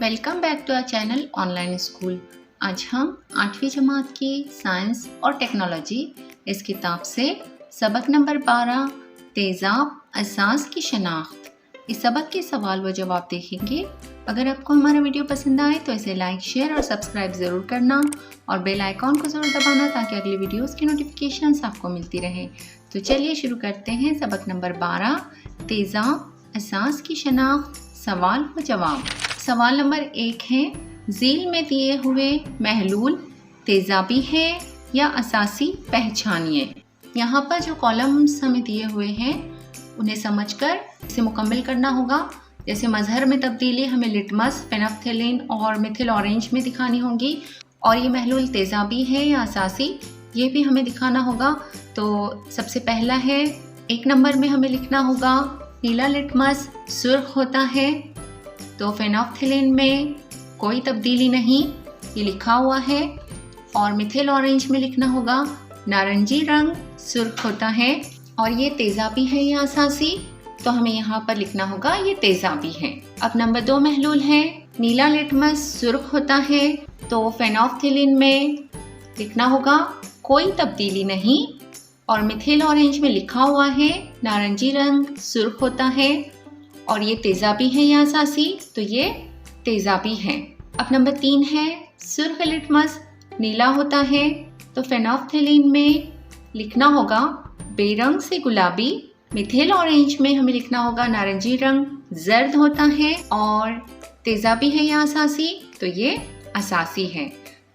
Welcome back to our channel online school. आज हम 8वीं जमात की साइंस और टेक्नोलॉजी इस किताब से सबक नंबर 12 तेज़ाब असास की शनाख्त इस सबक के सवाल व जवाब देखेंगे। अगर आपको हमारा वीडियो पसंद आए तो इसे लाइक, शेयर और सब्सक्राइब ज़रूर करना और बेल आइकॉन को ज़रूर दबाना ताकि अगली वीडियोस की नोटिफिकेशंस आपको मिलती रहे। तो चलिए शुरू करते हैं। सबक नंबर 12 तेज़ाब असास की शनाख्त, सवाल व जवाब। सवाल नंबर 1 है, झील में दिए हुए महलूल तेज़ाबी है या असासी, पहचानिए। यहाँ पर जो कॉलम्स हमें दिए हुए हैं उन्हें समझकर इसे मुकम्मल करना होगा। जैसे मजहर में तब्दीली हमें लिटमस, फेनोल्फथलीन और मिथिल ऑरेंज में दिखानी होगी, और ये महलूल तेज़ाबी है या असासी ये भी हमें दिखाना होगा। तो सबसे पहला है, 1 नंबर में हमें लिखना होगा नीला लिटमस सुर्ख होता है, तो फेनोल्फथलीन में कोई तब्दीली नहीं, ये लिखा हुआ है। और मिथिल ऑरेंज में लिखना होगा नारंगी रंग सुर्ख होता है और ये तेज़ाबी है या असासी, तो हमें यहाँ पर लिखना होगा ये तेज़ाबी है। अब नंबर 2 महलूल है नीला लिटमस सुर्ख होता है, तो फेनोल्फथलीन में लिखना होगा कोई तब्दीली नहीं, और मिथिल ऑरेंज में लिखा हुआ है नारंगी रंग सुर्ख होता है और ये तेज़ाबी है या असासी, तो ये तेज़ाबी है। अब नंबर 3 है सुर्ख लिटमस नीला होता है, तो फेनोल्फथलीन में लिखना होगा बेरंग से गुलाबी, मिथिल ऑरेंज में हमें लिखना होगा नारंगी रंग जर्द होता है और तेज़ाबी है या असासी, तो ये असासी है।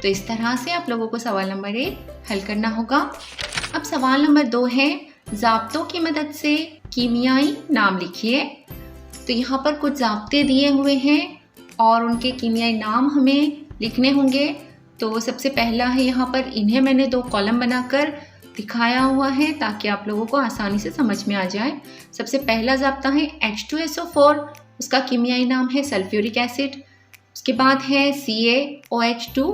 तो इस तरह से आप लोगों को सवाल नंबर 1 हल करना होगा। अब सवाल नंबर 2 है, ज़ाब्तों की मदद से कीमियाई नाम लिखिए। तो यहाँ पर कुछ ज़ाब्ते दिए हुए हैं और उनके कीमियाई नाम हमें लिखने होंगे। तो सबसे पहला है, यहाँ पर इन्हें मैंने 2 कॉलम बनाकर दिखाया हुआ है ताकि आप लोगों को आसानी से समझ में आ जाए। सबसे पहला ज़ाब्ता है H2SO4, उसका कीमियाई नाम है सल्फ्यूरिक एसिड। उसके बाद है CaOH2,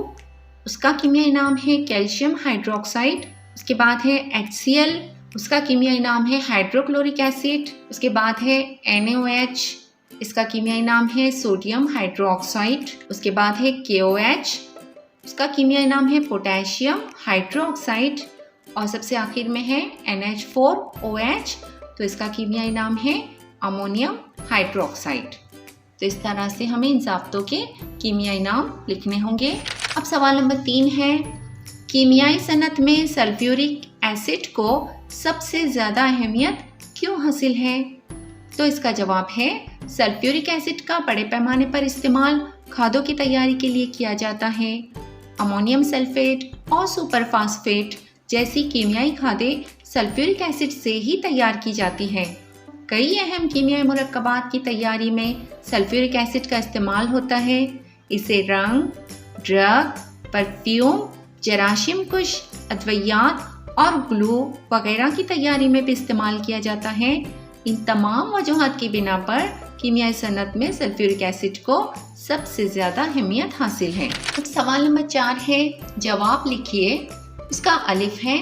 उसका कीमियाई नाम है कैल्शियम हाइड्रोक्साइड। उसके बाद है HCl, उसका कीमियाई नाम है हाइड्रोक्लोरिक एसिड। उसके बाद है NaOH, इसका कीमियाई नाम है सोडियम हाइड्रोक्साइड। उसके बाद है KOH, उसका कीमियाई नाम है पोटेशियम हाइड्रोक्साइड। और सबसे आखिर में है NH4OH, तो इसका कीमियाई नाम है अमोनियम हाइड्रोक्साइड। तो इस तरह से हमें इन ज़ाब्तों के कीमियाई नाम लिखने होंगे। अब सवाल नंबर 3 है, कीमियाई सनत में सल्फ्यूरिक एसिड को सबसे ज़्यादा अहमियत क्यों हासिल है? तो इसका जवाब है सल्फ्यूरिक एसिड का बड़े पैमाने पर इस्तेमाल खादों की तैयारी के लिए किया जाता है। अमोनियम सल्फेट और सुपरफास्फेट जैसी कीमियाई खादें सल्फ्यूरिक एसिड से ही तैयार की जाती हैं। कई अहम कीमियाई मुरक्कबात की तैयारी में सल्फ्यूरिक एसिड का इस्तेमाल होता है। इसे रंग, ड्रग, परफ्यूम, जराशीम कुश, अद्वियात और ग्लू वगैरह की तैयारी में भी इस्तेमाल किया जाता है। इन तमाम वजूहात की बिना पर कीमियाई सनत में सल्फ्यूरिक एसिड को सबसे ज़्यादा अहमियत हासिल है। अब सवाल नंबर 4 है, जवाब लिखिए। उसका अलिफ है,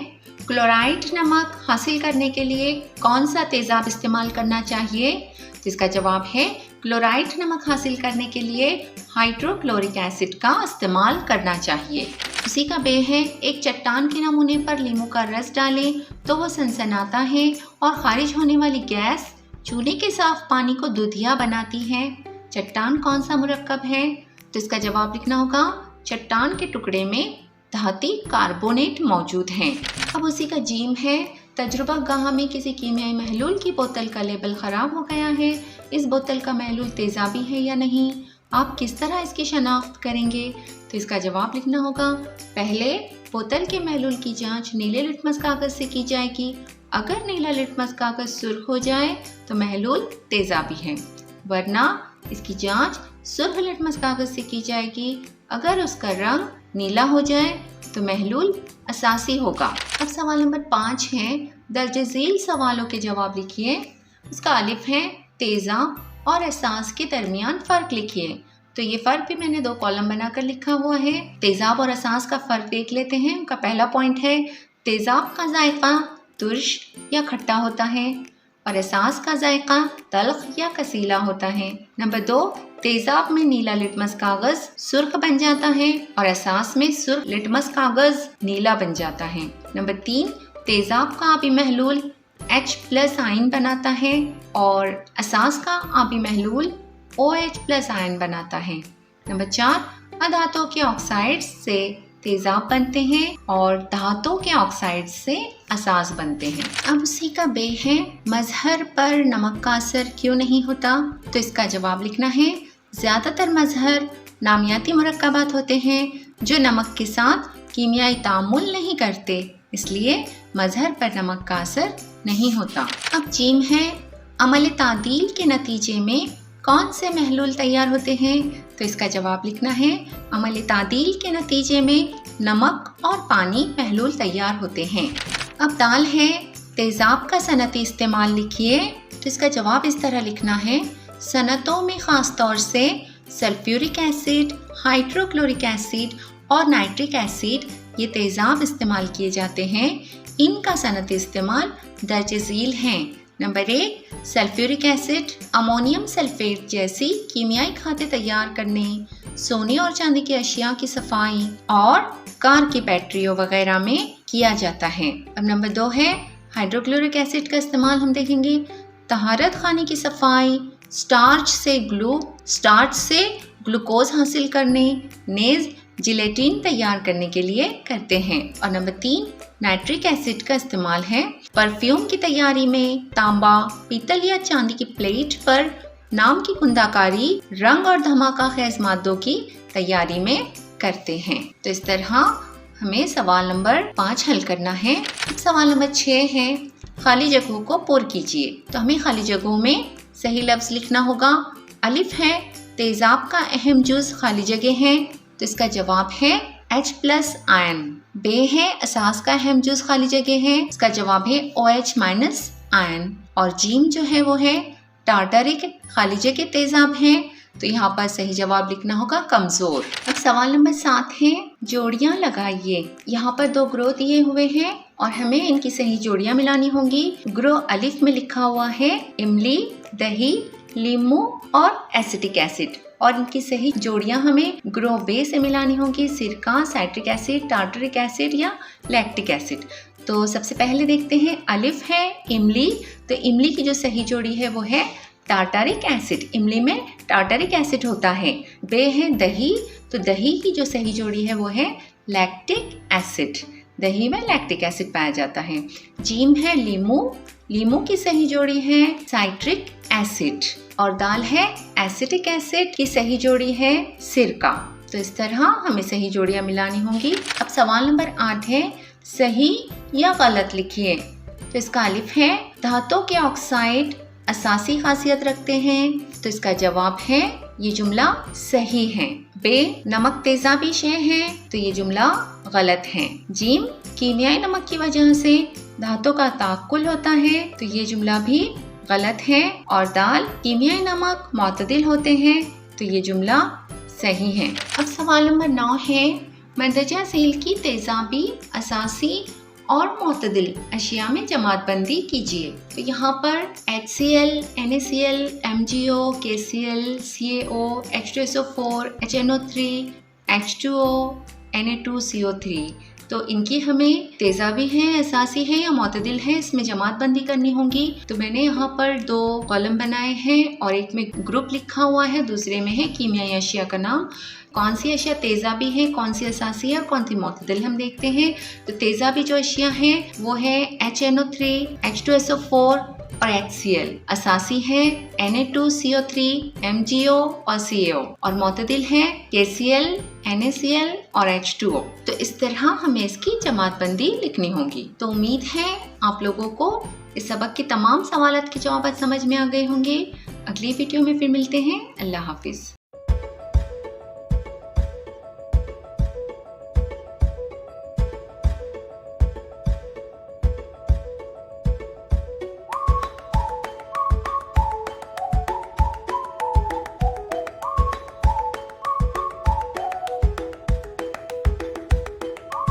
क्लोराइड नमक हासिल करने के लिए कौन सा तेज़ाब इस्तेमाल करना चाहिए? जिसका जवाब है क्लोराइड नमक हासिल करने के लिए हाइड्रोक्लोरिक एसिड का इस्तेमाल करना चाहिए। उसी का बे है, एक चट्टान के नमूने पर लीमू का रस डालें तो वो सनसनाता है और खारिज होने वाली गैस चूल्हे के साफ पानी को दूधिया बनाती है। चट्टान कौन सा मुरक्कब है? तो इसका जवाब लिखना होगा चट्टान के टुकड़े में धाती कार्बोनेट मौजूद है। अब उसी का जीम है, तजुर्बा गाह में किसी कीमियाई महलूल की बोतल का लेबल ख़राब हो गया है। इस बोतल का महलूल तेज़ाबी है या नहीं? आप किस तरह इसकी शनाख्त करेंगे? तो इसका जवाब लिखना होगा, पहले बोतल के महलूल की जांच नीले लिटमस कागज़ से की जाएगी। अगर नीला लिटमस कागज़ सुर्ख हो जाए तो महलूल तेज़ाबी है, वरना इसकी जांच सुर्ख लिटमस कागज़ से की जाएगी। अगर उसका रंग नीला हो जाए तो महलूल असासी होगा। अब सवाल नंबर 5 है, दर्ज झील सवालों के जवाब लिखिए। उसका अलिफ है, तेज़ाब और एहसास के दरमियान फ़र्क लिखिए। तो ये फ़र्क भी मैंने 2 कॉलम बनाकर लिखा हुआ है। तेज़ाब और एहसास का फ़र्क देख लेते हैं। उनका पहला पॉइंट है, तेज़ाब का जायका तुर्श या खट्टा होता है और एसास का जायका तल्ख या कसीला होता है। नंबर 2, तेजाब में नीला लिटमस कागज सुर्ख बन जाता है और एसास में सुर्ख लिटमस कागज नीला बन जाता है। नंबर 3, तेजाब का आबी महलूल H+ आयन बनाता है और एसास का आबी महलूल OH+ आयन बनाता है। नंबर 4, अधातों के ऑक्साइड्स से तेजाब बनते हैं और धातुओं के ऑक्साइड से एसास बनते हैं। अब उसी का बे है, मजहर पर नमक का असर क्यों नहीं होता? तो इसका जवाब लिखना है, ज़्यादातर मजहर नामियाती मुरक्कबात होते हैं जो नमक के साथ कीमियाई तामुल नहीं करते, इसलिए मजहर पर नमक का असर नहीं होता। अब जीम है, अमल तादील के नतीजे में कौन से महलूल तैयार होते हैं? तो इसका जवाब लिखना है, अमल तादील के नतीजे में नमक और पानी महलूल तैयार होते हैं। अब दाल है, तेजाब का सनती इस्तेमाल लिखिए। तो इसका जवाब इस तरह लिखना है, सनतों में ख़ास तौर से सल्फ्यूरिक एसिड, हाइड्रोक्लोरिक एसिड और नाइट्रिक एसिड ये तेजाब इस्तेमाल किए जाते हैं। इनका सनती इस्तेमाल दर्ज झील हैं। Number 1, sulphuric acid ammonium sulphate जैसी कीमियाई खादें तैयार करने, सोने और चांदी की अशिया की सफाई और कार की बैटरियों वगैरह में किया जाता है। अब नंबर 2 है, हाइड्रोक्लोरिक एसिड का इस्तेमाल हम देखेंगे तहारत खाने की सफाई, स्टार्च से ग्लूकोज हासिल करने, नेज जिलेटिन तैयार करने के लिए करते हैं। और नंबर 3, नाइट्रिक एसिड का इस्तेमाल है परफ्यूम की तैयारी में, तांबा, पीतल या चांदी की प्लेट पर नाम की कुंदाकारी, रंग और धमाका खेज मादों की तैयारी में करते हैं। तो इस तरह हमें सवाल नंबर 5 हल करना है। सवाल नंबर 6 है, खाली जगहों को पुर कीजिए। तो हमें खाली जगहों में सही लफ्ज लिखना होगा। अलिफ है, तेजाब का अहम जुज खाली जगह है, तो इसका जवाब है H+ आयन। बे है, एसास का अहम जुज खाली जगह है, इसका जवाब है OH- आयन। और जीम जो है वो है टार्टरिक खाली जगह तेजाब है, तो यहाँ पर सही जवाब लिखना होगा कमजोर। अब सवाल नंबर 7 है, जोड़ियां लगाइए। यहाँ पर 2 ग्रोह दिए हुए हैं और हमें इनकी सही जोड़ियां मिलानी होंगी। ग्रोह अलिफ में लिखा हुआ है इमली, दही, लीमू और एसिटिक एसिड, और इनकी सही जोड़ियां हमें ग्रोह बे से मिलानी होंगी, सिरका, साइट्रिक एसिड, टार्टरिक एसिड या लैक्टिक एसिड। तो सबसे पहले देखते हैं, अलिफ है इमली, तो इमली की जो सही जोड़ी है वो है टार्टरिक एसिड, इमली में टार्टरिक एसिड होता है। बे है दही, तो दही की जो सही जोड़ी है वो है लैक्टिक एसिड, दही में लैक्टिक एसिड पाया जाता है। जीम है लीमू, लीमू की सही जोड़ी है साइट्रिक एसिड। और दाल है एसिटिक एसिड की सही जोड़ी है सिरका। तो इस तरह हमें सही जोड़ियां मिलानी होंगी। अब सवाल नंबर 8 है, सही या गलत लिखिए। तो इसका अलिफ है, धातुओं के ऑक्साइड असासी खासियत रखते हैं, तो इसका जवाब है ये जुमला सही है। बे, नमक तेजाबी शेय है, तो ये जुमला गलत है। जीम, कीमियाई नमक की वजह से धातुओं का ताकुल होता है, तो ये जुमला भी गलत है। और दाल, कीमियाई नमक मुतदिल होते हैं, तो ये जुमला सही है। अब सवाल नंबर 9 है, मंदरजा झील की तेजाबी, असासी और मुतदिल अशिया में जमात बंदी कीजिए। तो यहाँ पर HCl, NaCl, MgO, KCl, CaO, H2SO4, HNO3, H2O, Na2CO3, तो इनकी हमें तेजाबी है, असासी है या मुतदिल है, इसमें जमात बंदी करनी होगी। तो मैंने यहाँ पर 2 कॉलम बनाए हैं और एक में ग्रुप लिखा हुआ है, दूसरे में है कीमियाई अशिया का नाम। कौन सी अशिया तेजाबी है, कौन सी असासी है और कौन सी मुतदिल हम देखते हैं। तो तेजाबी जो अशिया है वो है HNO3, H2SO4 और HCl। असासी है Na2CO3, MgO और CaO, और मुतदिल है KCl, NaCl और H2O। तो इस तरह हमें इसकी जमात बंदी लिखनी होगी। तो उम्मीद है आप लोगों को इस सबक के तमाम सवालों के जवाब समझ में आ गए होंगे। अगली वीडियो में फिर मिलते हैं। अल्लाह हाफिज।